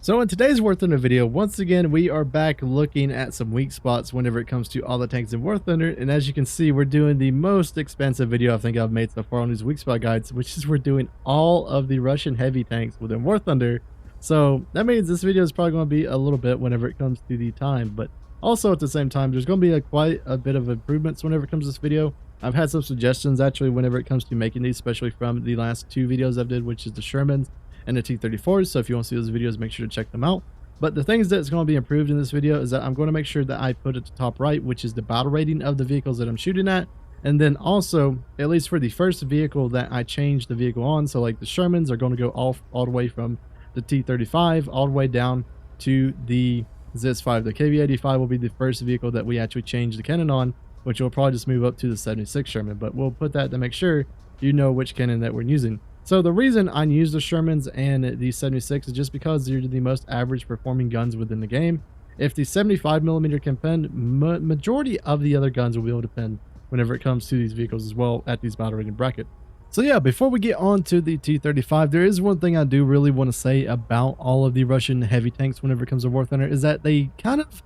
So in today's War Thunder video, once again, we are back looking at some weak spots whenever it comes to all the tanks in War Thunder. And as you can see, we're doing the most expensive video I think I've made so far on these weak spot guides, which is we're doing all of the Russian heavy tanks within War Thunder. So that means this video is probably going to be a little bit whenever it comes to the time, but also at the same time, there's going to be quite a bit of improvements whenever it comes to this video. I've had some suggestions actually whenever it comes to making these, especially from the last two videos I've did, which is the Shermans and the T-34s. So if you want to see those videos, make sure to check them out. But the things that's going to be improved in this video is that I'm going to make sure that I put at the top right, which is the battle rating of the vehicles that I'm shooting at. And then also, at least for the first vehicle that I changed the vehicle on, so like the Shermans are going to go all the way from the T-35 all the way down to the ZIS-5. The KV-85 will be the first vehicle that we actually change the cannon on, which will probably just move up to the 76 Sherman. But we'll put that to make sure you know which cannon that we're using. So the reason I use the Shermans and the 76 is just because they're the most average performing guns within the game. If the 75mm can pen, majority of the other guns will be able to pen whenever it comes to these vehicles as well at these battle rating bracket. So yeah, before we get on to the T-35, there is one thing I do really want to say about all of the Russian heavy tanks whenever it comes to War Thunder, is that they kind of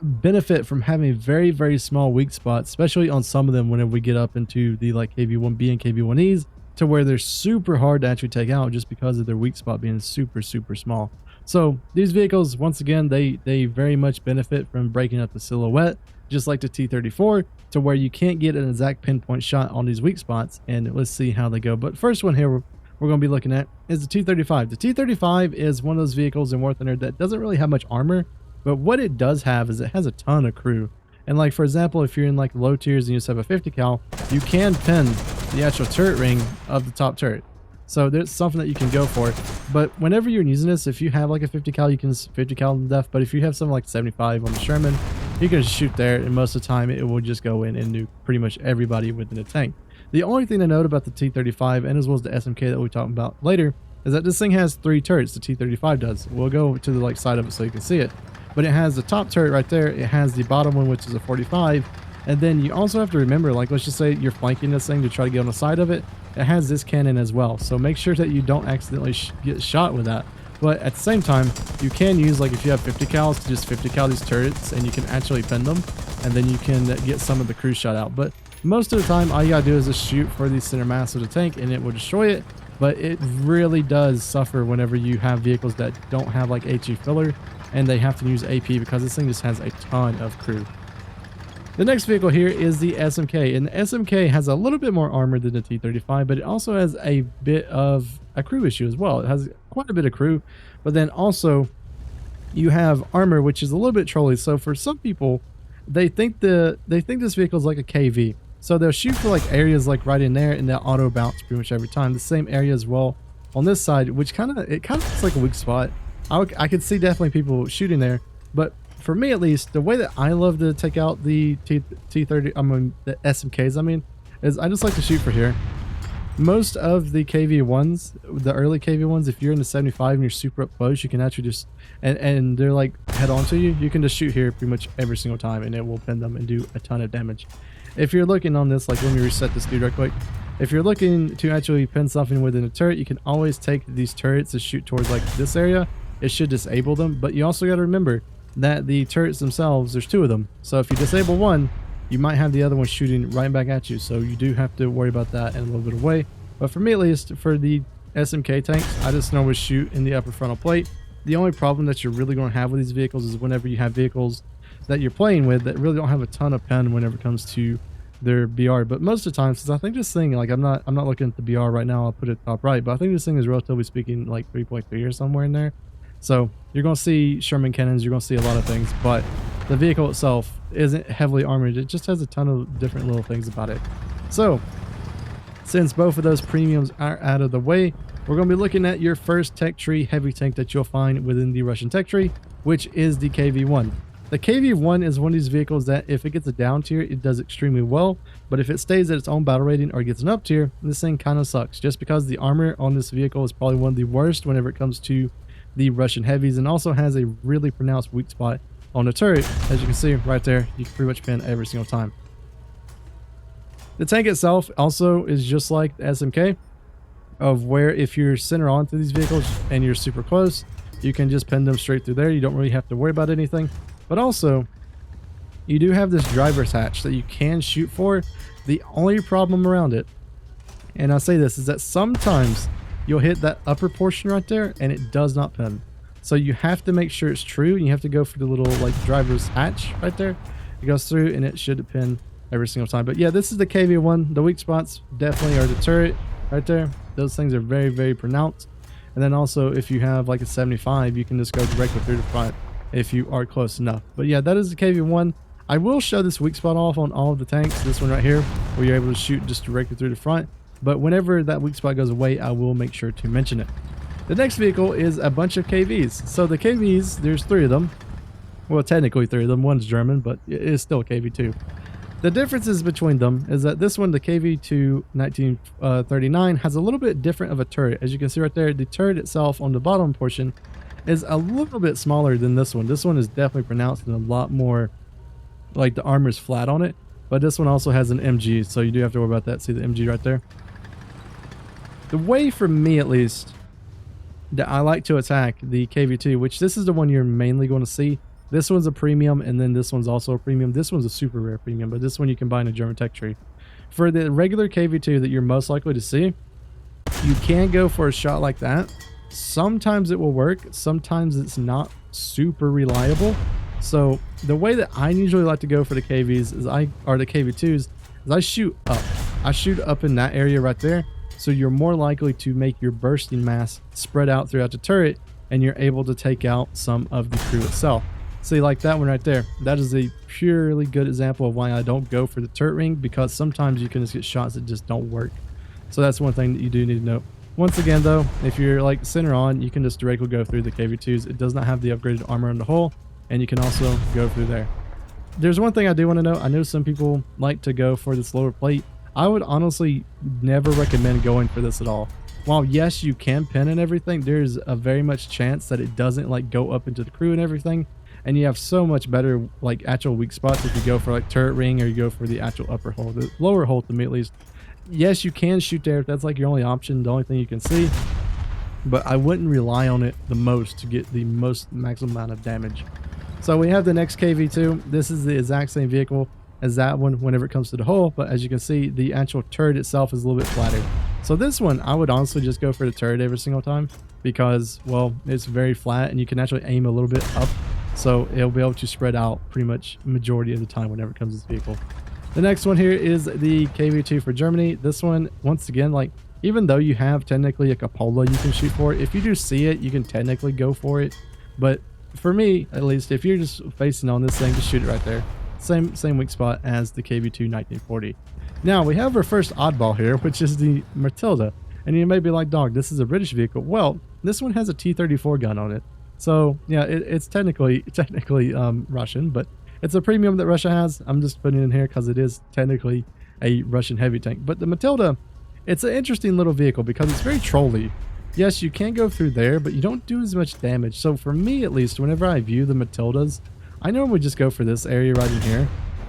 benefit from having very, very small weak spots, especially on some of them whenever we get up into the like KV-1B and KV-1Es, to where they're super hard to actually take out just because of their weak spot being super small. So these vehicles, once again, they very much benefit from breaking up the silhouette, just like the T-34, to where you can't get an exact pinpoint shot on these weak spots. And let's see how they go. But first one here we're going to be looking at is the T-35. The T-35 is one of those vehicles in War Thunder that doesn't really have much armor, but what it does have is it has a ton of crew. And like, for example, if you're in like low tiers and you just have a 50 cal, you can pin the actual turret ring of the top turret. So there's something that you can go for. But whenever you're using this, if you have like a 50 cal, you can 50 cal to death. But if you have something like 75 on the Sherman, you can just shoot there, and most of the time it will just go in and nuke pretty much everybody within the tank. The only thing to note about the T-35, and as well as the SMK that we'll talk about later, is that this thing has 3 turrets. The T-35 does. We'll go to the like side of it so you can see it. But it has the top turret right there. It has the bottom one, which is a 45. And then you also have to remember, like, let's just say you're flanking this thing to try to get on the side of it. It has this cannon as well. So make sure that you don't accidentally get shot with that. But at the same time, you can use, like, if you have 50 cals, to just 50 cal these turrets, and you can actually pin them. And then you can get some of the crew shot out. But most of the time, all you gotta do is just shoot for the center mass of the tank, and it will destroy it. But it really does suffer whenever you have vehicles that don't have, like, HE filler, and they have to use AP, because this thing just has a ton of crew. The next vehicle here is the SMK, and the SMK has a little bit more armor than the T-35, but it also has a bit of a crew issue as well. It has quite a bit of crew, but then also you have armor, which is a little bit trolly. So for some people, they think this vehicle is like a KV. So they'll shoot for like areas like right in there, and they'll auto bounce pretty much every time. The same area as well on this side, which kind of looks like a weak spot. I could see definitely people shooting there, but for me at least, the way that I love to take out the T-30, the SMKs, is I just like to shoot for here. Most of the KV-1s, the early KV-1s, if you're in the 75 and you're super up close, you can actually just, and they're like head on to you, you can just shoot here pretty much every single time, and it will pin them and do a ton of damage. If you're looking on this, like, let me reset this dude real quick. If you're looking to actually pin something within a turret, you can always take these turrets to shoot towards like this area. It should disable them, but you also got to remember that the turrets themselves, there's 2 of them. So if you disable one, you might have the other one shooting right back at you. So you do have to worry about that in a little bit of way. But for me at least, for the SMK tanks, I just normally shoot in the upper frontal plate. The only problem that you're really going to have with these vehicles is whenever you have vehicles that you're playing with that really don't have a ton of pen whenever it comes to their BR. But most of the time, since I think this thing, like, I'm not looking at the BR right now, I'll put it top right, but I think this thing is relatively speaking like 3.3 or somewhere in there. So you're going to see Sherman cannons, you're going to see a lot of things, but the vehicle itself isn't heavily armored. It just has a ton of different little things about it. So since both of those premiums are out of the way, we're going to be looking at your first tech tree heavy tank that you'll find within the Russian tech tree, which is the KV-1. The KV-1 is one of these vehicles that if it gets a down tier, it does extremely well, but if it stays at its own battle rating or gets an up tier, this thing kind of sucks, just because the armor on this vehicle is probably one of the worst whenever it comes to the Russian heavies, and also has a really pronounced weak spot on the turret. As you can see right there, you can pretty much pin every single time. The tank itself also is just like the SMK, of where if you're center on to these vehicles and you're super close, you can just pin them straight through there. You don't really have to worry about anything. But also, you do have this driver's hatch that you can shoot for. The only problem around it, and I'll say this, is that sometimes you'll hit that upper portion right there and it does not pin. So you have to make sure it's true, and you have to go for the little like driver's hatch right there. It goes through and it should pin every single time. But yeah, this is the KV1. The weak spots definitely are the turret right there. Those things are very, very pronounced. And then also, if you have like a 75, you can just go directly through the front if you are close enough. But yeah, that is the KV1. I will show this weak spot off on all of the tanks. This one right here, where you're able to shoot just directly through the front. But whenever that weak spot goes away, I will make sure to mention it. The next vehicle is a bunch of KVs. So the KVs, there's 3 of them. Well, technically 3 of them. One's German, but it is still a KV2. The differences between them is that this one, the KV2 1939, has a little bit different of a turret. As you can see right there, the turret itself on the bottom portion is a little bit smaller than this one. This one is definitely pronounced and a lot more, like the armor's flat on it. But this one also has an MG, so you do have to worry about that. See the MG right there? The way, for me at least, that I like to attack the KV2, which this is the one you're mainly going to see. This one's a premium, and then this one's also a premium. This one's a super rare premium, but this one you can buy in a German tech tree. For the regular KV2 that you're most likely to see, you can go for a shot like that. Sometimes it will work. Sometimes it's not super reliable. So the way that I usually like to go for the KVs is the KV2s is I shoot up. I shoot up in that area right there. So you're more likely to make your bursting mass spread out throughout the turret, and you're able to take out some of the crew itself. See, like that one right there, that is a purely good example of why I don't go for the turret ring, because sometimes you can just get shots that just don't work. So that's one thing that you do need to know. Once again though, if you're like center on, you can just directly go through the KV2s. It does not have the upgraded armor on the hull, and you can also go through there. There's one thing I do want to know. I know some people like to go for this lower plate. I would honestly never recommend going for this at all. While yes, you can pin and everything, there's a very much chance that it doesn't like go up into the crew and everything. And you have so much better like actual weak spots if you go for like turret ring, or you go for the actual upper hull. The lower hull, to me at least, yes, you can shoot there if that's like your only option, the only thing you can see. But I wouldn't rely on it the most to get the most maximum amount of damage. So we have the next KV2. This is the exact same vehicle as that one whenever it comes to the hull, but as you can see, the actual turret itself is a little bit flatter. So this one, I would honestly just go for the turret every single time, because, well, it's very flat and you can actually aim a little bit up, so it'll be able to spread out pretty much majority of the time whenever it comes to this vehicle. The next one here is the KV2 for Germany. This one, once again, like, even though you have technically a cupola you can shoot for, if you do see it, you can technically go for it. But for me, at least, if you're just facing on this thing, just shoot it right there. Same weak spot as the KV2 1940. Now we have our first oddball here, which is the Matilda. And you may be like, dog, this is a British vehicle. Well, this one has a T-34 gun on it. So yeah, it's technically Russian, but it's a premium that Russia has. I'm just putting it in here because it is technically a Russian heavy tank. But the Matilda, it's an interesting little vehicle because it's very trolly. Yes, you can go through there, but you don't do as much damage. So for me, at least, whenever I view the Matildas, I normally just go for this area right in here.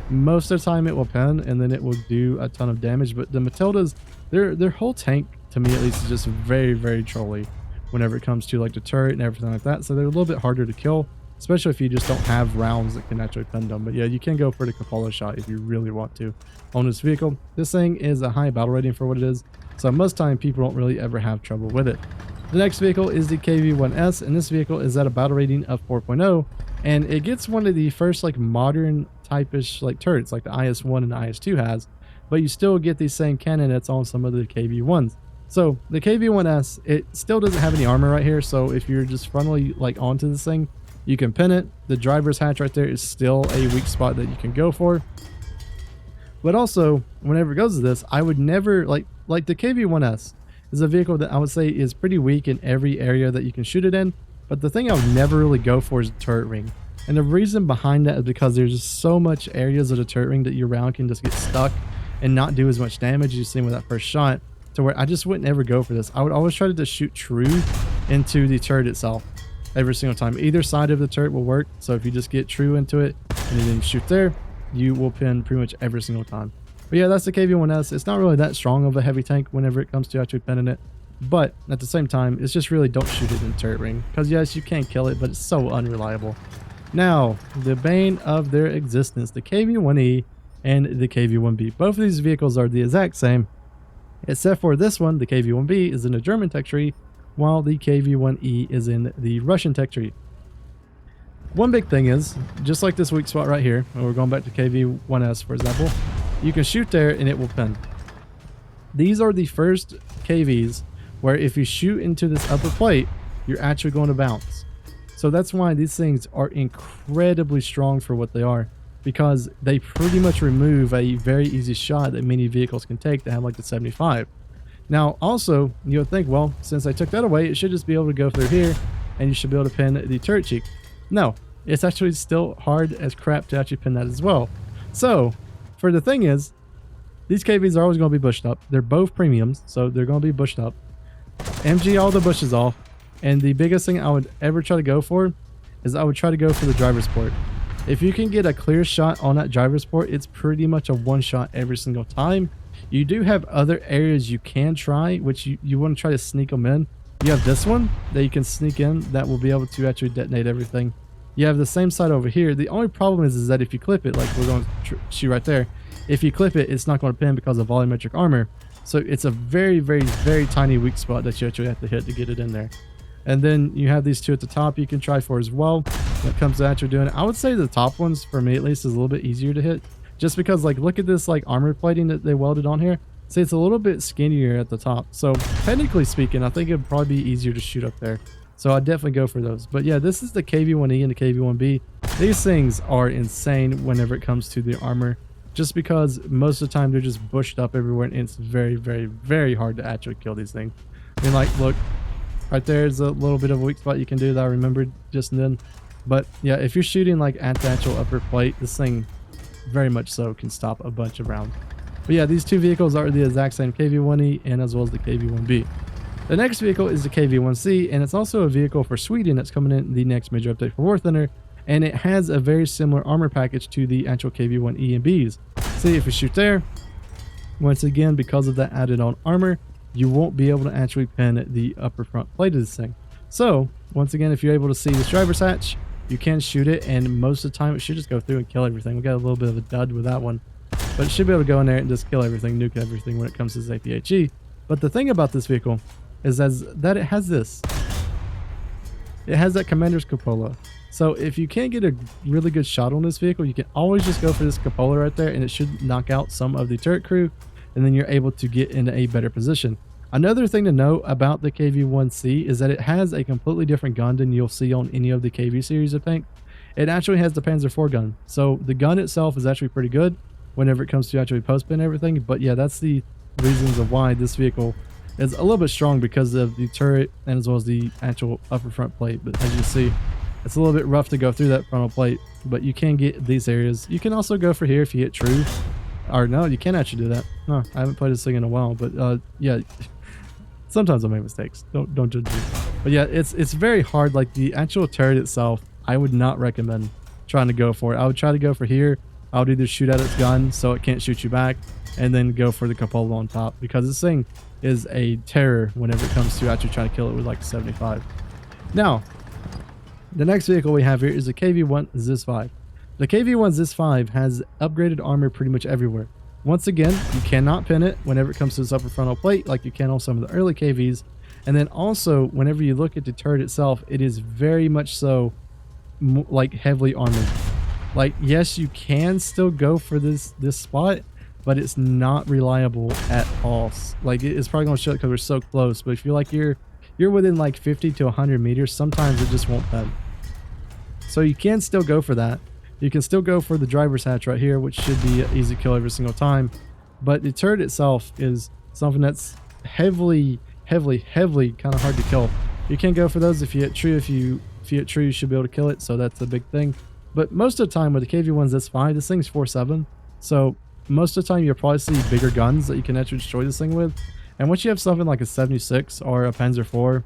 Most of the time it will pin, and then it will do a ton of damage. But the Matildas, their whole tank, to me at least, is just very, very trolly whenever it comes to like the turret and everything like that. So they're a little bit harder to kill, especially if you just don't have rounds that can actually pin them. But yeah, you can go for the cupola shot if you really want to on this vehicle. This thing is a high battle rating for what it is, so most time people don't really ever have trouble with it. The next vehicle is the KV1S, and this vehicle is at a battle rating of 4.0, and it gets one of the first like modern type-ish like turrets like the IS-1 and the IS-2 has, but you still get the same cannon that's on some of the KV-1s. So the KV-1S, it still doesn't have any armor right here, so if you're just frontally like onto this thing, you can pin it. The driver's hatch right there is still a weak spot that you can go for. But also, whenever it goes to this, I would never like the KV-1S is a vehicle that I would say is pretty weak in every area that you can shoot it in. But the thing I would never really go for is the turret ring. And the reason behind that is because there's just so much areas of the turret ring that your round can just get stuck and not do as much damage as you've seen with that first shot, to where I just wouldn't ever go for this. I would always try to just shoot true into the turret itself every single time. Either side of the turret will work. So if you just get true into it and then shoot there, you will pin pretty much every single time. But yeah, that's the KV-1S. It's not really that strong of a heavy tank whenever it comes to actually pinning it. But at the same time, it's just really don't shoot it in the turret ring. Because yes, you can kill it, but it's so unreliable. Now, the bane of their existence, the KV-1E and the KV-1B. Both of these vehicles are the exact same, except for this one, the KV-1B, is in the German tech tree, while the KV-1E is in the Russian tech tree. One big thing is, just like this weak spot right here, and we're going back to KV-1S for example, you can shoot there and it will pin. These are the first KVs where if you shoot into this upper plate, you're actually going to bounce. So that's why these things are incredibly strong for what they are, because they pretty much remove a very easy shot that many vehicles can take that have like the 75. Now also, you would think, well, since I took that away, it should just be able to go through here and you should be able to pin the turret cheek. No, it's actually still hard as crap to actually pin that as well. So, for the thing is, these KVs are always going to be bushed up. They're both premiums, so they're going to be bushed up. MG all the bushes off. And the biggest thing I would ever try to go for is I would try to go for the driver's port. If you can get a clear shot on that driver's port, it's pretty much a one shot every single time. You do have other areas you can try, which you want to try to sneak them in. You have this one that you can sneak in that will be able to actually detonate everything. You have the same side over here. The only problem is that if you clip it, like we're going to shoot right there, if you clip it, it's not going to pin because of volumetric armor. So it's a very, very, very tiny weak spot that you actually have to hit to get it in there. And then you have these two at the top you can try for as well when it comes to actually doing it. I would say the top ones, for me at least, is a little bit easier to hit. Just because, like, look at this, like, armor plating that they welded on here. See, it's a little bit skinnier at the top. So, technically speaking, I think it would probably be easier to shoot up there. So, I'd definitely go for those. But yeah, this is the KV-1E and the KV-1B. These things are insane whenever it comes to the armor. Just because most of the time they're just bushed up everywhere and it's very, very, very hard to actually kill these things. I mean, like, look. Right there's a little bit of a weak spot you can do that I remembered just then. But yeah, if you're shooting like at the actual upper plate, this thing very much so can stop a bunch of rounds. But yeah, these two vehicles are the exact same, KV-1E and as well as the KV-1B. The next vehicle is the KV-1C, and it's also a vehicle for Sweden that's coming in the next major update for War Thunder, and it has a very similar armor package to the actual KV-1E and Bs. See, if you shoot there, once again, because of that added on armor, you won't be able to actually pin the upper front plate of this thing. So, once again, if you're able to see this driver's hatch, you can shoot it, and most of the time it should just go through and kill everything. We got a little bit of a dud with that one, but it should be able to go in there and just kill everything, nuke everything when it comes to this APHE. But the thing about this vehicle is that it has this. It has that commander's cupola. So if you can't get a really good shot on this vehicle, you can always just go for this cupola right there, and it should knock out some of the turret crew, and then you're able to get in a better position. Another thing to note about the KV-1C is that it has a completely different gun than you'll see on any of the KV series of tanks. It actually has the Panzer IV gun. So the gun itself is actually pretty good whenever it comes to actually post-pin everything. But yeah, that's the reasons of why this vehicle is a little bit strong, because of the turret and as well as the actual upper front plate. But as you see, it's a little bit rough to go through that frontal plate, but you can get these areas. You can also go for here if you hit true. Or no, you can actually do that. Huh, I haven't played this thing in a while, but yeah, sometimes I make mistakes. Don't judge me. But yeah, it's very hard. Like the actual turret itself, I would not recommend trying to go for it. I would try to go for here. I would either shoot at its gun so it can't shoot you back, and then go for the cupola on top, because this thing is a terror whenever it comes to actually trying to kill it with like a 75. Now, the next vehicle we have here is the KV-1 ZIS-5. The KV-1 ZIS-5 has upgraded armor pretty much everywhere. Once again, you cannot pin it whenever it comes to this upper frontal plate like you can on some of the early KVs. And then also, whenever you look at the turret itself, it is very much so like heavily armored. Like, yes, you can still go for this spot, but it's not reliable at all. Like, it's probably going to show it because we're so close, but if you're like you're within like 50 to 100 meters, sometimes it just won't pin. So you can still go for that. You can still go for the driver's hatch right here, which should be an easy kill every single time. But the turret itself is something that's heavily kind of hard to kill. You can go for those if you hit true. If you hit true, you should be able to kill it. So that's a big thing. But most of the time with the KV-1 ZIS-5, this thing's 4.7. So most of the time you'll probably see bigger guns that you can actually destroy this thing with. And once you have something like a 76 or a Panzer IV,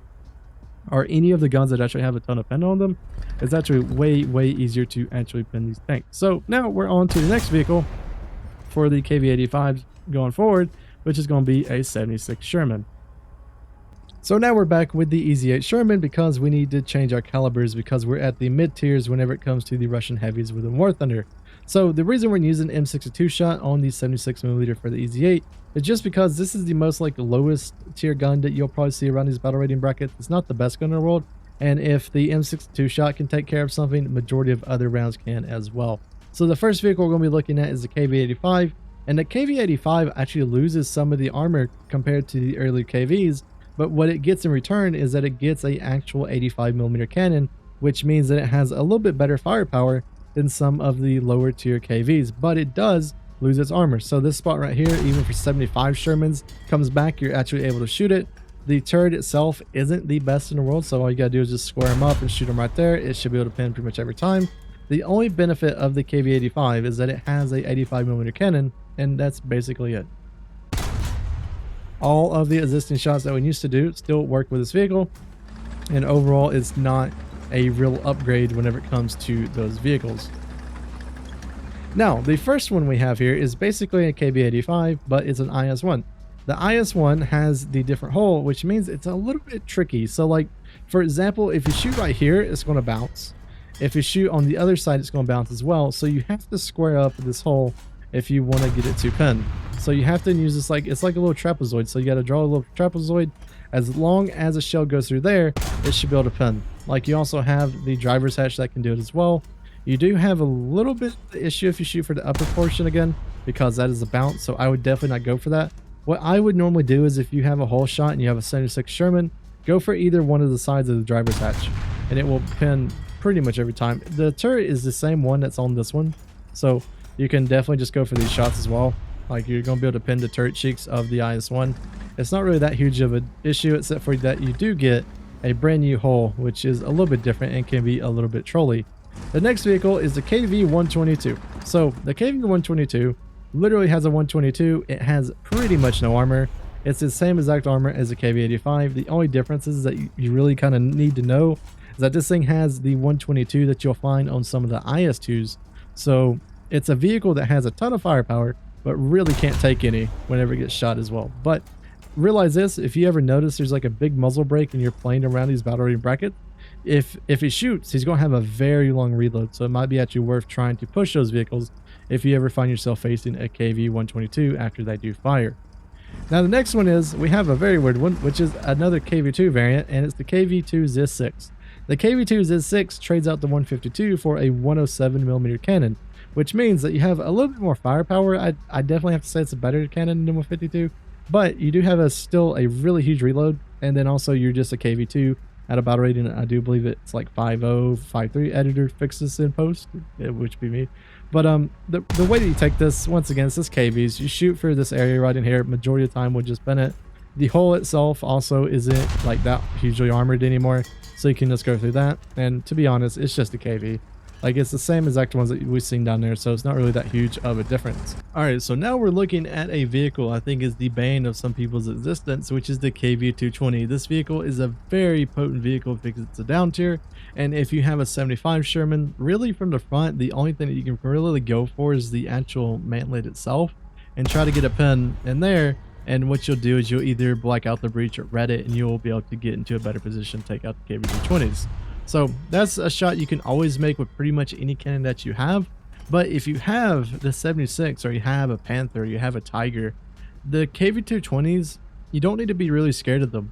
or any of the guns that actually have a ton of pin on them, it's actually way easier to actually pin these tanks. So now we're on to the next vehicle for the KV-85 going forward, which is going to be a 76 Sherman. So now we're back with the Easy 8 Sherman because we need to change our calibers because we're at the mid tiers whenever it comes to the Russian heavies within War Thunder. So the reason we're using M62 shot on the 76mm for the Easy 8 is just because this is the most like lowest tier gun that you'll probably see around these battle rating brackets. It's not the best gun in the world, and if the M62 shot can take care of something, the majority of other rounds can as well. So the first vehicle we're going to be looking at is the KV-85, and the KV-85 actually loses some of the armor compared to the earlier KVs, but what it gets in return is that it gets a actual 85mm cannon, which means that it has a little bit better firepower than some of the lower tier KVs, but it does lose its armor. So this spot right here, even for 75 Shermans, comes back, you're actually able to shoot it. The turret itself isn't the best in the world, so all you gotta do is just square them up and shoot them right there. It should be able to pin pretty much every time. The only benefit of the KV-85 is that it has a 85mm cannon, and that's basically it. All of the existing shots that we used to do still work with this vehicle, and overall it's not a real upgrade whenever it comes to those vehicles. Now the first one we have here is basically a KV-85, but it's an IS-1. The IS-1 has the different hole, which means it's a little bit tricky. So like, for example, if you shoot right here, it's going to bounce. If you shoot on the other side, it's going to bounce as well. So you have to square up this hole if you want to get it to pin. So you have to use this like, it's like a little trapezoid. So you got to draw a little trapezoid. As long as a shell goes through there, it should be able to pin. Like, you also have the driver's hatch that can do it as well. You do have a little bit of the issue if you shoot for the upper portion again, because that is a bounce. So I would definitely not go for that. What I would normally do is, if you have a hole shot and you have a 76 Sherman, go for either one of the sides of the driver's hatch, and it will pin pretty much every time. The turret is the same one that's on this one, so you can definitely just go for these shots as well. Like, you're going to be able to pin the turret cheeks of the IS-1. It's not really that huge of an issue, except for that you do get a brand new hull, which is a little bit different and can be a little bit trolly. The next vehicle is the KV-122. So the KV-122 literally has a 122. It has pretty much no armor. It's the same exact armor as the KV-85. The only difference is that you really kind of need to know is that this thing has the 122 that you'll find on some of the IS-2s. So it's a vehicle that has a ton of firepower, but really can't take any whenever it gets shot as well. But realize this, if you ever notice there's like a big muzzle break and you're playing around these battle rating brackets, if he shoots, he's going to have a very long reload. So it might be actually worth trying to push those vehicles if you ever find yourself facing a KV-122 after they do fire. Now the next one is, we have a very weird one, which is another KV-2 variant, and it's the KV-2 ZIS-6. The KV-2 ZIS-6 trades out the 152 for a 107mm cannon, which means that you have a little bit more firepower. I definitely have to say it's a better cannon than 152, but you do have still a really huge reload, and then also you're just a KV-2 at a battle rating. I do believe it's like 5.0, 5.3. Editor fixes in post, which be me. But the way that you take this, once again, it's this KVs. You shoot for this area right in here. Majority of the time would just pin it. The hole itself also isn't like that hugely armored anymore, so you can just go through that. And to be honest, it's just a KV. Like, it's the same exact ones that we've seen down there, so it's not really that huge of a difference. Alright, so now we're looking at a vehicle I think is the bane of some people's existence, which is the KV-220. This vehicle is a very potent vehicle because it's a down tier, and if you have a 75 Sherman, really from the front, the only thing that you can really go for is the actual mantlet itself, and try to get a pin in there. And what you'll do is you'll either black out the breach or red it, and you'll be able to get into a better position to take out the KV-220s. So that's a shot you can always make with pretty much any cannon that you have. But if you have the 76, or you have a Panther, or you have a Tiger, the KV-220s, you don't need to be really scared of them.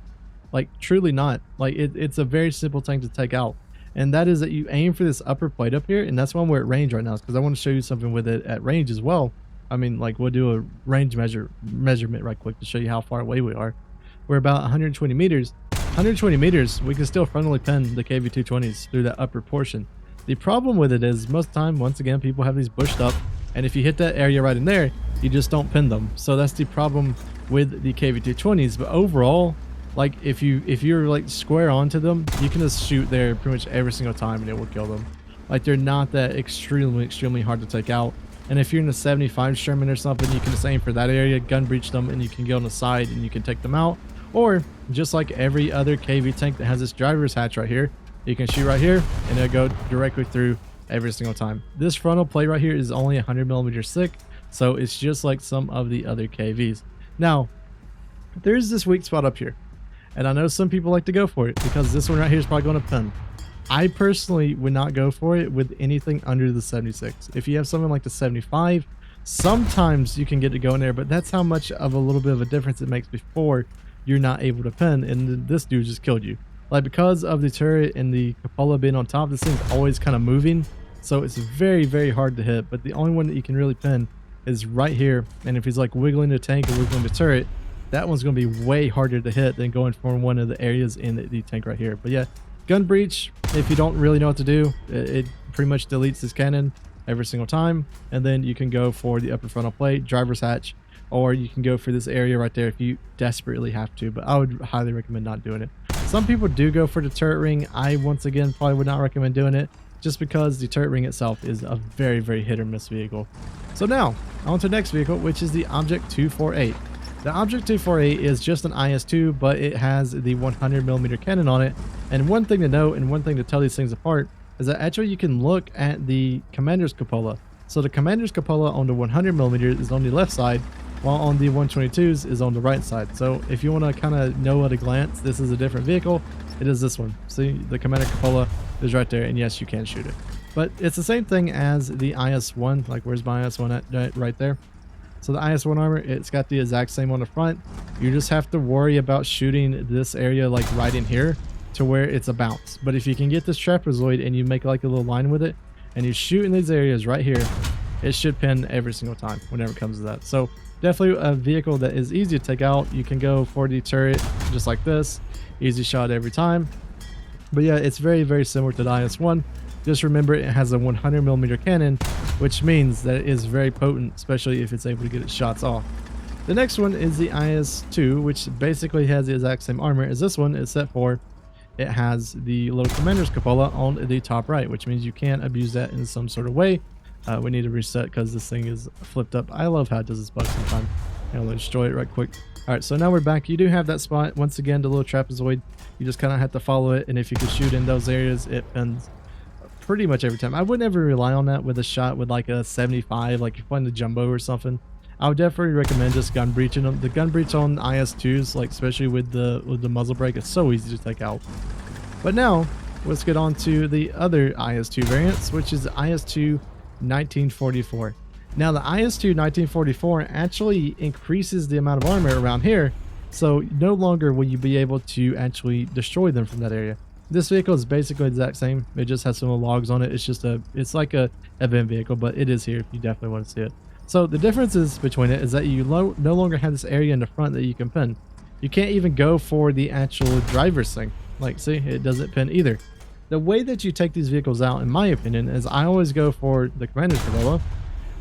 Like, truly not. Like, it's a very simple thing to take out. And that is that you aim for this upper plate up here, and that's why we're at range right now, because I want to show you something with it at range as well. I mean, like, we'll do a range measurement right quick to show you how far away we are. We're about 120 meters. 120 meters, we can still frontally pin the KV-220s through that upper portion. The problem with it is, most of the time, once again, people have these bushed up, and if you hit that area right in there, you just don't pin them. So that's the problem with the KV-220s. But overall, like, if you're like square onto them, you can just shoot there pretty much every single time and it will kill them. Like, they're not that extremely hard to take out. And if you're in a 75 Sherman or something, you can just aim for that area, gun breach them, and you can get on the side and you can take them out. Or just like every other KV tank that has this driver's hatch right here, you can shoot right here and it'll go directly through every single time. This frontal plate right here is only 100mm thick, so it's just like some of the other KVs. Now, there's this weak spot up here, And I know some people like to go for it because this one right here is probably going to pin. I personally would not go for it with anything under the 76. If you have something like the 75, sometimes you can get it going there, but that's how much of a little bit of a difference it makes before you're not able to pin, and this dude just killed you. Like, because of the turret and the cupola being on top, this thing's always kind of moving, so it's very, very hard to hit. But the only one that you can really pin is right here, and if he's like wiggling the tank or wiggling the turret, that one's going to be way harder to hit than going for one of the areas in the tank right here. But yeah, gun breach, if you don't really know what to do, it pretty much deletes this cannon every single time, and then you can go for the upper frontal plate, driver's hatch, or you can go for this area right there if you desperately have to, but I would highly recommend not doing it. Some people do go for the turret ring. I, once again, probably would not recommend doing it just because the turret ring itself is a very, very hit or miss vehicle. So now, on to the next vehicle, which is the Object 248. The Object 248 is just an IS-2, but it has the 100mm cannon on it. And one thing to note and one thing to tell these things apart is that actually you can look at the commander's cupola. So the commander's cupola on the 100mm is on the left side, while on the 122s is on the right side. So if you want to kind of know at a glance this is a different vehicle, it is this one. See, the commander cupola is right there, and yes, you can shoot it. But it's the same thing as the IS-1. Like, where's my IS-1 at? Right there. So the IS-1 armor, it's got the exact same on the front. You just have to worry about shooting this area like right in here to where it's a bounce. But if you can get this trapezoid and you make like a little line with it and you shoot in these areas right here, it should pin every single time whenever it comes to that. So definitely a vehicle that is easy to take out. You can go for the turret just like this, easy shot every time. But yeah, it's very, very similar to the IS-1. Just remember it has a 100mm cannon, which means that it is very potent, especially if it's able to get its shots off. The next one is the IS-2, which basically has the exact same armor as this one, except for it has the little commander's cupola on the top right, which means you can't abuse that in some sort of way. We need to reset because this thing is flipped up. I love how it does this bug sometimes. And let's destroy it right quick. All right, so now we're back. You do have that spot. Once again, the little trapezoid. You just kind of have to follow it, and if you can shoot in those areas, it pins pretty much every time. I would never rely on that with a shot with like a 75, like you're playing the jumbo or something. I would definitely recommend just gun breaching them. The gun breach on IS-2s, like especially with the muzzle brake, it's so easy to take out. But now let's get on to the other IS-2 variants, which is the IS-2 1944. Now the IS-2 1944 actually increases the amount of armor around here, so no longer will you be able to actually destroy them from that area. This vehicle is basically the exact same. It just has some logs on it. It's like a event vehicle, but it is here if you definitely want to see it. So the differences between it is that you no longer have this area in the front that you can pin. You can't even go for the actual driver's thing. Like, see, it doesn't pin either. The way that you take these vehicles out, in my opinion, is I always go for the commander's cupola,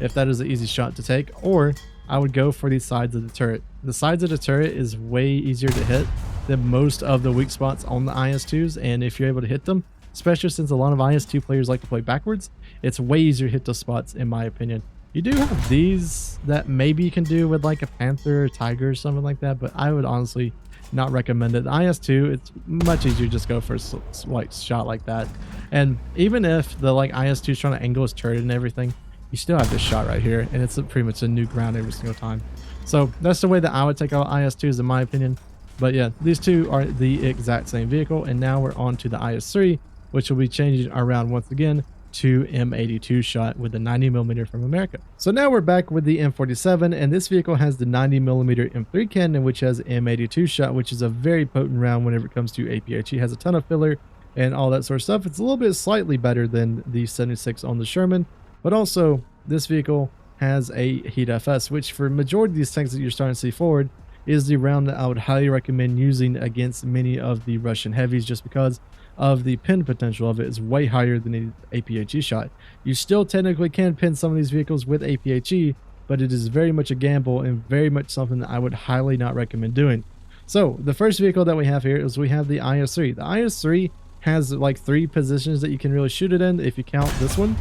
if that is the easy shot to take, or I would go for the sides of the turret. The sides of the turret is way easier to hit than most of the weak spots on the IS-2s, and if you're able to hit them, especially since a lot of IS-2 players like to play backwards, it's way easier to hit those spots, in my opinion. You do have these that maybe you can do with like a Panther or Tiger or something like that, but I would honestly not recommend it. The IS-2, it's much easier to just go for a like shot like that. And even if the like IS-2 is trying to angle his turret and everything, you still have this shot right here, and it's pretty much a new ground every single time. So that's the way that I would take out IS-2s, in my opinion. But yeah, these two are the exact same vehicle, and now we're on to the IS-3, which will be changing around once again to M82 shot with the 90mm from America. So now we're back with the M47, and this vehicle has the 90mm M3 cannon, which has M82 shot, which is a very potent round whenever it comes to APH. It has a ton of filler and all that sort of stuff. It's a little bit slightly better than the 76 on the Sherman, but also this vehicle has a heat FS, which for majority of these tanks that you're starting to see forward is the round that I would highly recommend using against many of the Russian heavies, just because of the pin potential of it is way higher than the APHE shot. You still technically can pin some of these vehicles with APHE, but it is very much a gamble and very much something that I would highly not recommend doing. So the first vehicle that we have here is we have the IS-3. The IS-3 has like 3 positions that you can really shoot it in if you count this one,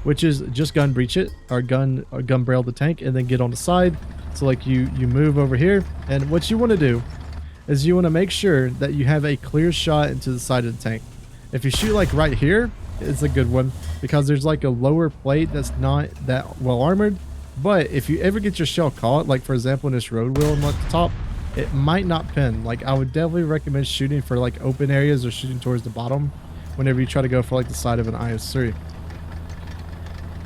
which is just gun breach it, or gun barrel the tank and then get on the side. So like you move over here, and what you want to do is you want to make sure that you have a clear shot into the side of the tank. If you shoot like right here, it's a good one because there's like a lower plate that's not that well armored. But if you ever get your shell caught, like for example in this road wheel on like the top, it might not pin. Like, I would definitely recommend shooting for like open areas or shooting towards the bottom whenever you try to go for like the side of an IS-3.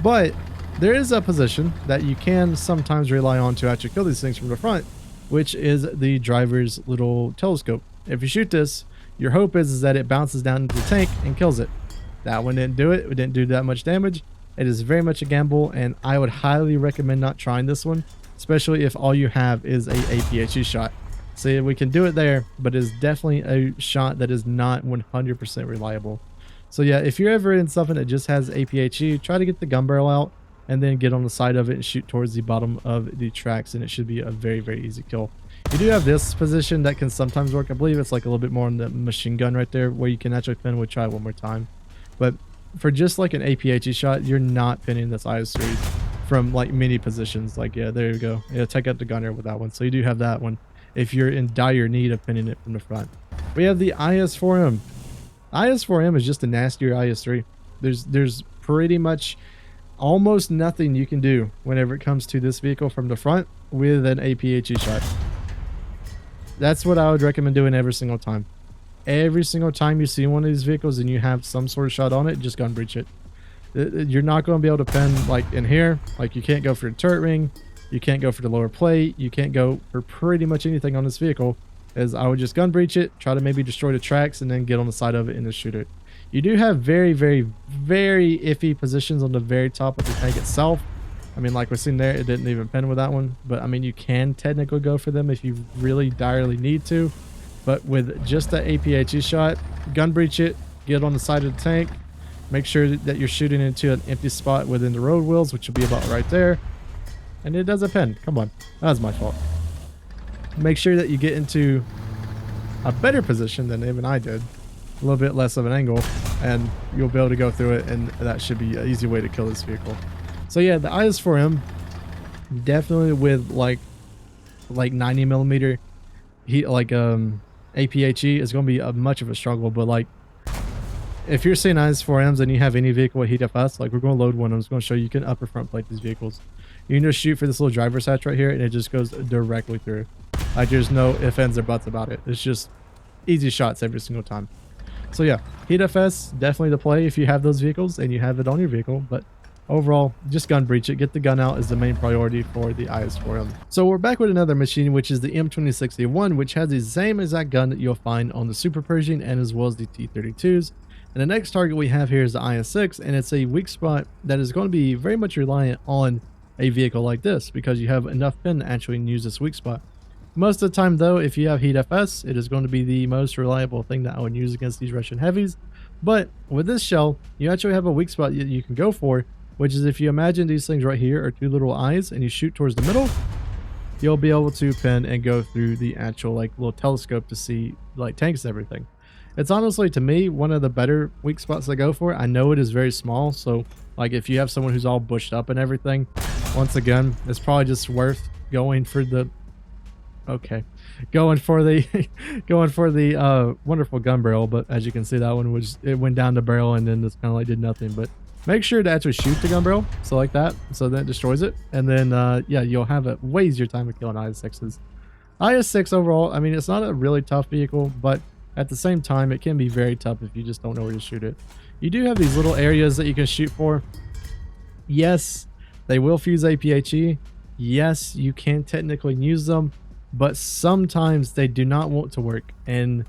But there is a position that you can sometimes rely on to actually kill these things from the front, which is the driver's little telescope. If you shoot this, your hope is that it bounces down into the tank and kills it. That one didn't do it. It didn't do that much damage. It is very much a gamble, and I would highly recommend not trying this one, especially if all you have is a APHE shot. See, we can do it there, but it is definitely a shot that is not 100% reliable. So yeah, if you're ever in something that just has APHE, try to get the gun barrel out and then get on the side of it and shoot towards the bottom of the tracks, and it should be a very, very easy kill. You do have this position that can sometimes work. I believe it's like a little bit more on the machine gun right there where you can actually pin. We'll try it one more time. But for just like an APHE shot, you're not pinning this IS-3 from like many positions. Like, yeah, there you go. Yeah, take out the gunner with that one. So you do have that one if you're in dire need of pinning it from the front. We have the IS-4M. IS-4M is just a nastier IS-3. There's pretty much almost nothing you can do whenever it comes to this vehicle from the front with an APHE shot. That's what I would recommend doing every single time. Every single time you see one of these vehicles and you have some sort of shot on it, just gun breach it. You're not going to be able to pin like in here. Like, you can't go for the turret ring. You can't go for the lower plate. You can't go for pretty much anything on this vehicle. As I would just gun breach it, try to maybe destroy the tracks, and then get on the side of it and just shoot it. You do have very, very, very iffy positions on the very top of the tank itself. I mean, like we're seeing there, it didn't even pin with that one. But I mean, you can technically go for them if you really direly need to. But with just the APHE shot, gun breach it, get on the side of the tank, make sure that you're shooting into an empty spot within the road wheels, which will be about right there. And it doesn't pin. Come on, that was my fault. Make sure that you get into a better position than even I did. A little bit less of an angle, and you'll be able to go through it, and that should be an easy way to kill this vehicle. So yeah, the IS-4M, definitely with like 90mm heat, like APHE, is going to be much of a struggle. But like, if you're seeing IS-4Ms and you have any vehicle with heat FS, like, we're going to load one. I'm just going to show you can upper front plate these vehicles. You can just shoot for this little driver's hatch right here, and it just goes directly through. Like, there's no ifs, ands, or buts about it. It's just easy shots every single time. So yeah, heat FS, definitely the play if you have those vehicles and you have it on your vehicle. But overall, just gun breach it. Get the gun out is the main priority for the IS-4M. So we're back with another machine, which is the M2061, which has the same exact gun that you'll find on the Super Pershing and as well as the T-32s. And the next target we have here is the IS-6, and it's a weak spot that is going to be very much reliant on a vehicle like this because you have enough pin to actually use this weak spot. Most of the time though, if you have heat FS, it is going to be the most reliable thing that I would use against these Russian heavies. But with this shell, you actually have a weak spot you can go for, which is if you imagine these things right here are two little eyes and you shoot towards the middle, you'll be able to pin and go through the actual like little telescope to see like tanks and everything. It's honestly, to me, one of the better weak spots to go for. I know it is very small, so like if you have someone who's all bushed up and everything, once again, it's probably just worth going for the going for the wonderful gun barrel. But as you can see, that one was, it went down the barrel and then just kind of like did nothing. But make sure to actually shoot the gun barrel, so like that, so that it destroys it, and then yeah, you'll have a way easier time of killing IS-6s. IS-6 overall, I mean, it's not a really tough vehicle, but at the same time, it can be very tough if you just don't know where to shoot it. You do have these little areas that you can shoot for. Yes, they will fuse APHE. Yes, you can technically use them, but sometimes they do not want to work, and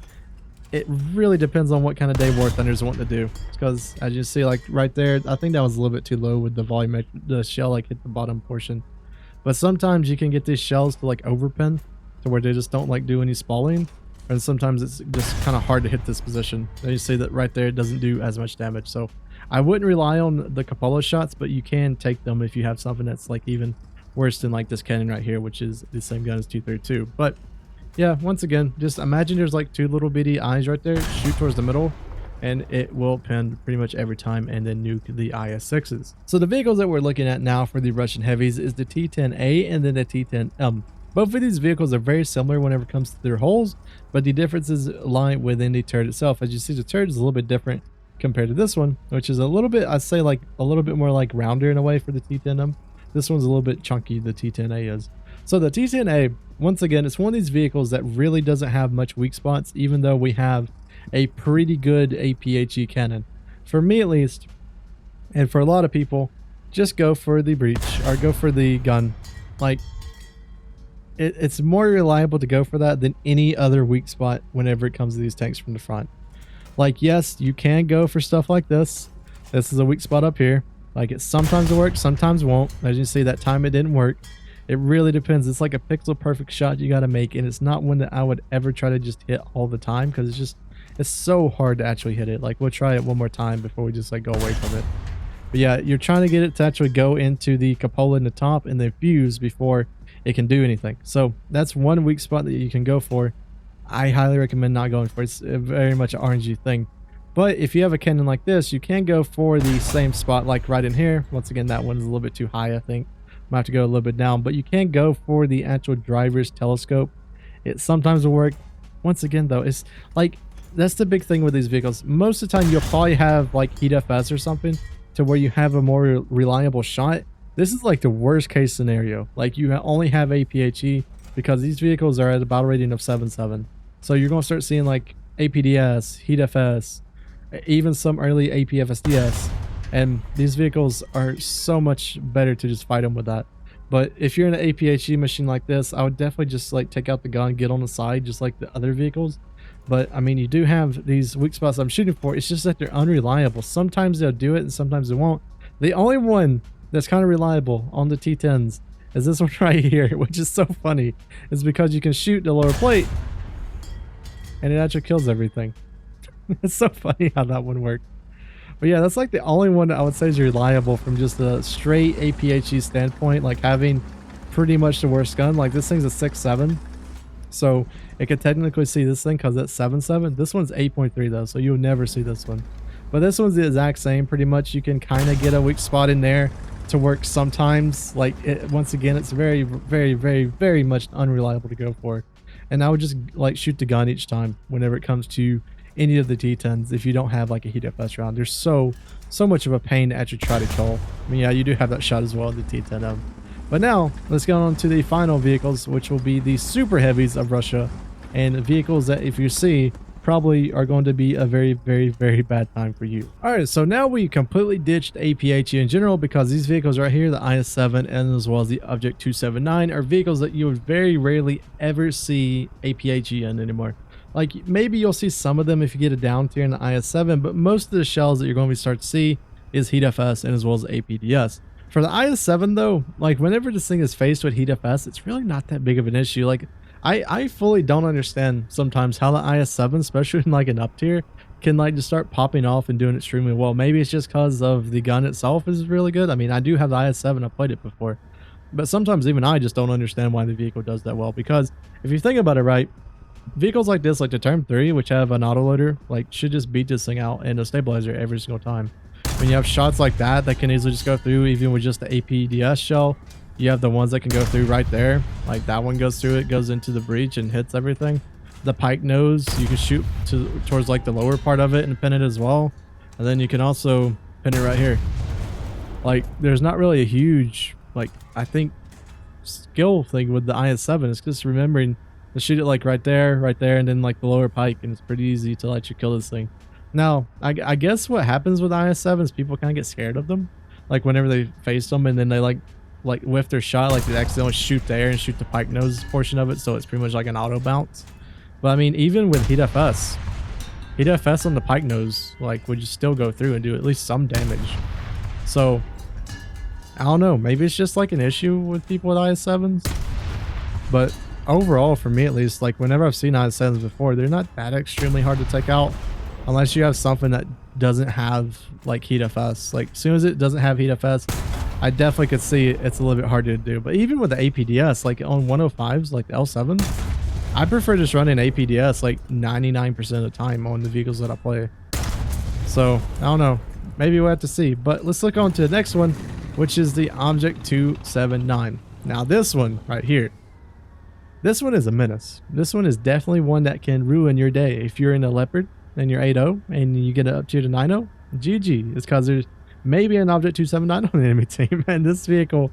it really depends on what kind of day War Thunders want to do. Because as you see, like right there, I think that was a little bit too low with the volume, the shell like hit the bottom portion. But sometimes you can get these shells to like overpin to where they just don't like do any spalling, and sometimes it's just kind of hard to hit this position. And you see that right there, it doesn't do as much damage. So I wouldn't rely on the cupola shots, but you can take them if you have something that's like even worse than like this cannon right here, which is the same gun as T-32. But yeah, once again, just imagine there's like two little bitty eyes right there. Shoot towards the middle, and it will pin pretty much every time, and then nuke the IS-6s. So the vehicles that we're looking at now for the Russian heavies is the T-10A and then the T-10M. Both of these vehicles are very similar whenever it comes to their hulls, but the differences lie within the turret itself. As you see, the turret is a little bit different compared to this one, which is a little bit, I'd say like a little bit more like rounder in a way for the T-10M. This one's a little bit chunky, the T-10A is. So the T-10A once again, it's one of these vehicles that really doesn't have much weak spots, even though we have a pretty good APHE cannon. For me at least, and for a lot of people, just go for the breach or go for the gun. Like, it's more reliable to go for that than any other weak spot whenever it comes to these tanks from the front. Like, yes, you can go for stuff like this. This is a weak spot up here. Like, it sometimes will work, sometimes won't. As you see, that time it didn't work. It really depends. It's like a pixel perfect shot you got to make, and it's not one that I would ever try to just hit all the time, because it's so hard to actually hit it. Like, we'll try it one more time before we just like go away from it. But yeah, you're trying to get it to actually go into the cupola in the top and then fuse before it can do anything. So that's one weak spot that you can go for. I highly recommend not going for it. It's very much an RNG thing. But if you have a cannon like this, you can go for the same spot, like right in here. Once again, that one's a little bit too high, I think. Might have to go a little bit down, but you can go for the actual driver's telescope. It sometimes will work. Once again, though, it's like, that's the big thing with these vehicles. Most of the time, you'll probably have like heat FS or something to where you have a more reliable shot. This is like the worst case scenario. Like, you only have APHE because these vehicles are at a battle rating of 7.7. So you're going to start seeing like APDS, heat FS, even some early APFSDS. And these vehicles are so much better to just fight them with that. But if you're in an APHE machine like this, I would definitely just like take out the gun, get on the side, just like the other vehicles. But I mean, you do have these weak spots I'm shooting for. It's just that they're unreliable. Sometimes they'll do it and sometimes they won't. The only one that's kind of reliable on the T10s is this one right here, which is so funny. Is because you can shoot the lower plate and it actually kills everything. It's so funny how that one worked. But yeah, that's like the only one that I would say is reliable from just a straight APHE standpoint, like having pretty much the worst gun. Like, this thing's a 6.7, so it could technically see this thing because it's 7.7. This one's 8.3 though, so you'll never see this one. But this one's the exact same pretty much. You can kind of get a weak spot in there to work sometimes. Like, once again, it's very, very, very, very much unreliable to go for. And I would just like shoot the gun each time whenever it comes to any of the T10s. If you don't have like a heat FS round, there's so much of a pain to actually try to kill. I mean, yeah, you do have that shot as well, the T10M. But now let's go on to the final vehicles, which will be the super heavies of Russia, and vehicles that, if you see, probably are going to be a very, very, very bad time for you. All right, so now we completely ditched APHE in general, because these vehicles right here, the IS-7 and as well as the Object 279, are vehicles that you would very rarely ever see APHE in anymore. Like, maybe you'll see some of them if you get a down tier in the IS-7, but most of the shells that you're going to start to see is heat FS and as well as APDS. For the IS-7 though, like, whenever this thing is faced with heat FS, it's really not that big of an issue. Like, I fully don't understand sometimes how the IS-7, especially in like an up tier, can like just start popping off and doing extremely well. Maybe it's just because of the gun itself is really good. I mean, I do have the IS-7, I've played it before, but sometimes even I just don't understand why the vehicle does that well. Because if you think about it, right, vehicles like this, like the Term 3, which have an autoloader, like, should just beat this thing out and a stabilizer every single time. When you have shots like that can easily just go through, even with just the APDS shell. You have the ones that can go through right there. Like, that one goes through it, goes into the breach and hits everything. The pike nose, you can shoot towards like the lower part of it and pin it as well. And then you can also pin it right here. Like, there's not really a huge, like, I think, skill thing with the IS-7. It's just remembering to shoot it like right there, and then like the lower pike, and it's pretty easy to let you kill this thing. Now, I guess what happens with IS-7s, people kind of get scared of them. Like, whenever they face them and then they like whiff their shot, like they accidentally shoot the air and shoot the pike nose portion of it, so it's pretty much like an auto bounce. But I mean, even with heat FS on the pike nose, like, would you still go through and do at least some damage. So I don't know, maybe it's just like an issue with people with IS-7s, but overall, for me at least, like, whenever I've seen IS-7s before, they're not that extremely hard to take out unless you have something that doesn't have like heat FS. Like, as soon as it doesn't have heat FS, I definitely could see it's a little bit harder to do. But even with the APDS, like on 105s, like the L7, I prefer just running APDS like 99% of the time on the vehicles that I play. So I don't know, maybe we'll have to see. But let's look on to the next one, which is the Object 279. Now this one right here, this one is a menace. This one is definitely one that can ruin your day. If you're in a Leopard and you're 8-0 and you get it up to 9-0, GG. It's because there's maybe an Object 279 on the enemy team, and this vehicle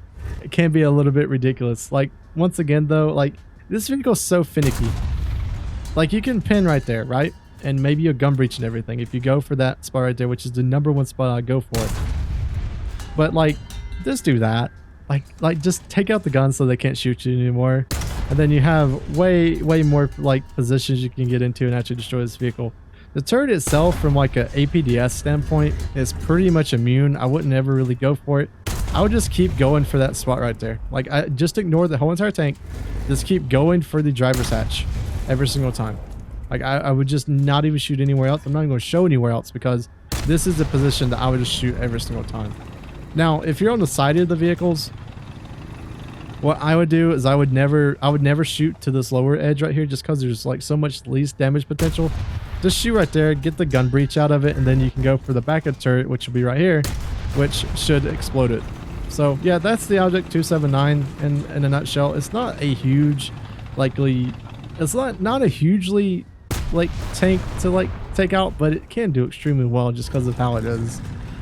can be a little bit ridiculous. Like, once again though, like, This vehicle's so finicky. Like, you can pin right there, right? And maybe a gun breach and everything if you go for that spot right there, which is the #1 spot. I'd go for it. But like, just do that. Like just take out the gun so they can't shoot you anymore. And then you have way more like positions you can get into and actually destroy this vehicle. The turret itself, from like a APDS standpoint, is pretty much immune. I wouldn't ever really go for it. I would just keep going for that spot right there. Like, I just ignore the whole entire tank. Just keep going for the driver's hatch every single time. Like, I would just not even shoot anywhere else. I'm not even going to show anywhere else because this is the position that I would just shoot every single time. Now, if you're on the side of the vehicles, what I would do is I would never shoot to this lower edge right here, just because there's like so much least damage potential. Just shoot right there, get the gun breach out of it, and then you can go for the backup turret, which will be right here, which should explode it. So yeah, that's the Object 279 in a nutshell. It's not a huge, it's not a hugely like tank to like take out, but it can do extremely well just because of how it is.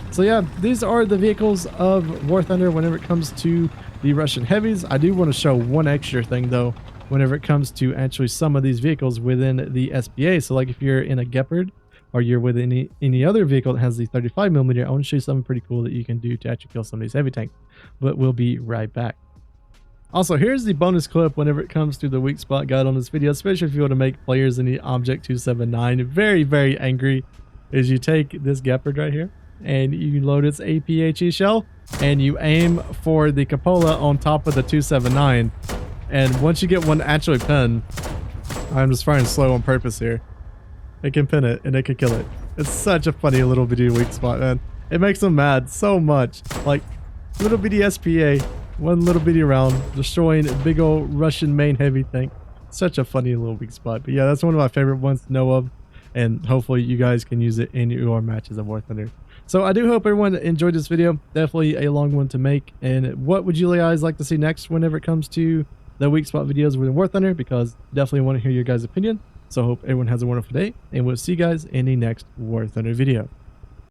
So yeah, these are the vehicles of War Thunder whenever it comes to the Russian heavies. I do want to show one extra thing though whenever it comes to actually some of these vehicles within the SPA. So like if you're in a Gepard or you're with any other vehicle that has the 35mm, I want to show you something pretty cool that you can do to actually kill some of these heavy tanks. But we'll be right back. Also, here's the bonus clip whenever it comes to the weak spot guide on this video, especially if you want to make players in the Object 279 very angry, is you take this Gepard right here and you load its APHE shell and you aim for the cupola on top of the 279. And once you get one actually pinned, I'm just firing slow on purpose here, it can pin it and it can kill it. It's such a funny little bitty weak spot, man. It makes them mad so much. Like, little bitty SPA, one little bitty round, destroying a big old Russian main heavy tank. Such a funny little weak spot. But yeah, that's one of my favorite ones to know of, and hopefully you guys can use it in your matches of War Thunder. So I do hope everyone enjoyed this video. Definitely a long one to make. And what would you guys like to see next whenever it comes to the weak spot videos within War Thunder? Because definitely want to hear your guys' opinion. So I hope everyone has a wonderful day, and we'll see you guys in the next War Thunder video.